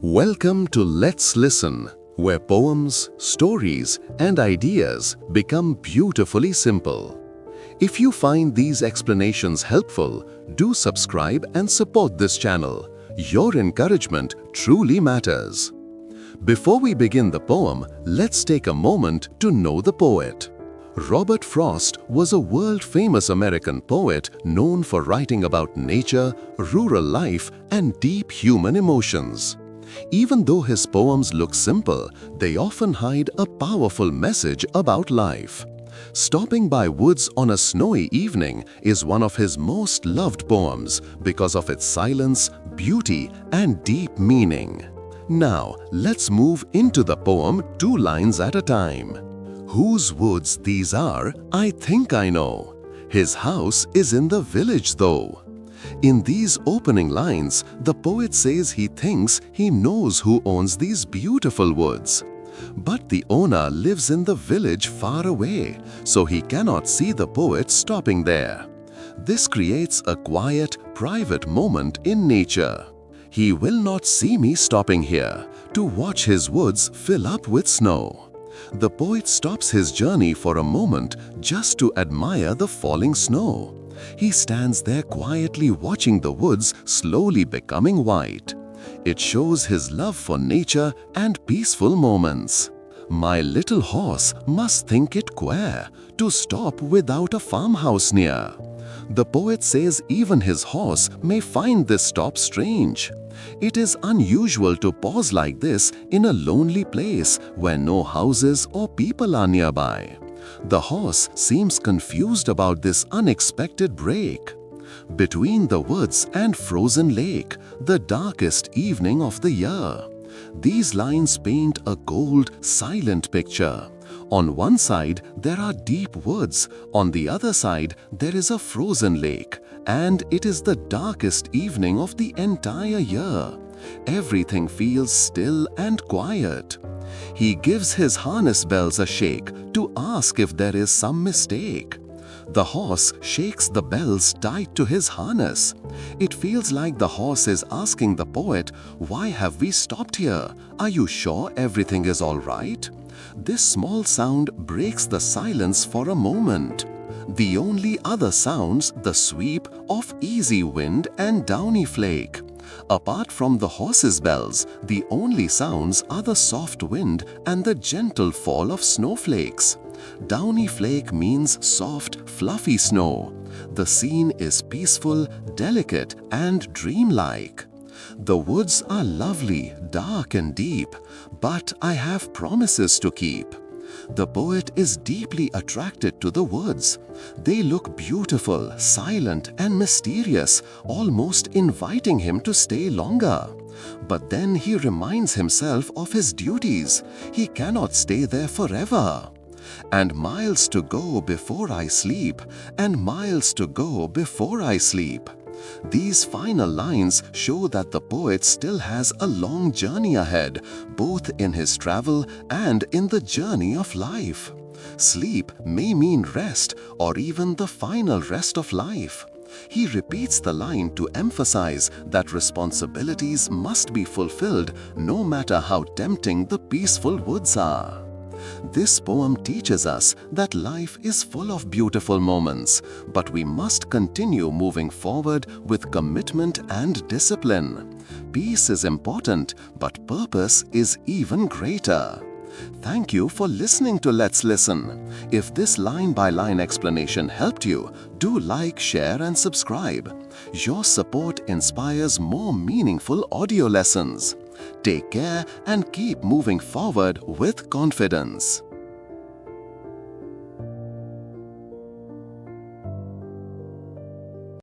Welcome to Let's Listen, where poems, stories, and ideas become beautifully simple. If you find these explanations helpful, do subscribe and support this channel. Your encouragement truly matters. Before we begin the poem, let's take a moment to know the poet. Robert Frost was a world-famous American poet known for writing about nature, rural life, and deep human emotions. Even though his poems look simple, they often hide a powerful message about life. Stopping by Woods on a Snowy Evening is one of his most loved poems because of its silence, beauty, and deep meaning. Now, let's move into the poem 2 lines at a time. Whose woods these are, I think I know. His house is in the village though. In these opening lines, the poet says he thinks he knows who owns these beautiful woods. But the owner lives in the village far away, so he cannot see the poet stopping there. This creates a quiet, private moment in nature. He will not see me stopping here to watch his woods fill up with snow. The poet stops his journey for a moment just to admire the falling snow. He stands there quietly watching the woods slowly becoming white. It shows his love for nature and peaceful moments. My little horse must think it queer to stop without a farmhouse near. The poet says even his horse may find this stop strange. It is unusual to pause like this in a lonely place where no houses or people are nearby. The horse seems confused about this unexpected break. Between the woods and frozen lake, the darkest evening of the year. These lines paint a cold, silent picture. On one side, there are deep woods. On the other side, there is a frozen lake. And it is the darkest evening of the entire year. Everything feels still and quiet. He gives his harness bells a shake to ask if there is some mistake. The horse shakes the bells tied to his harness. It feels like the horse is asking the poet, "Why have we stopped here? Are you sure everything is all right?" This small sound breaks the silence for a moment. The only other sounds the sweep of easy wind and downy flake. Apart from the horse's bells, the only sounds are the soft wind and the gentle fall of snowflakes. Downy flake means soft, fluffy snow. The scene is peaceful, delicate, and dreamlike. The woods are lovely, dark and deep, but I have promises to keep. The poet is deeply attracted to the woods. They look beautiful, silent, and mysterious, almost inviting him to stay longer. But then he reminds himself of his duties. He cannot stay there forever. And miles to go before I sleep, and miles to go before I sleep. These final lines show that the poet still has a long journey ahead, both in his travel and in the journey of life. Sleep may mean rest or even the final rest of life. He repeats the line to emphasize that responsibilities must be fulfilled no matter how tempting the peaceful woods are. This poem teaches us that life is full of beautiful moments, but we must continue moving forward with commitment and discipline. Peace is important, but purpose is even greater. Thank you for listening to Let's Listen. If this line-by-line explanation helped you, do like, share, and subscribe. Your support inspires more meaningful audio lessons. Take care and keep moving forward with confidence.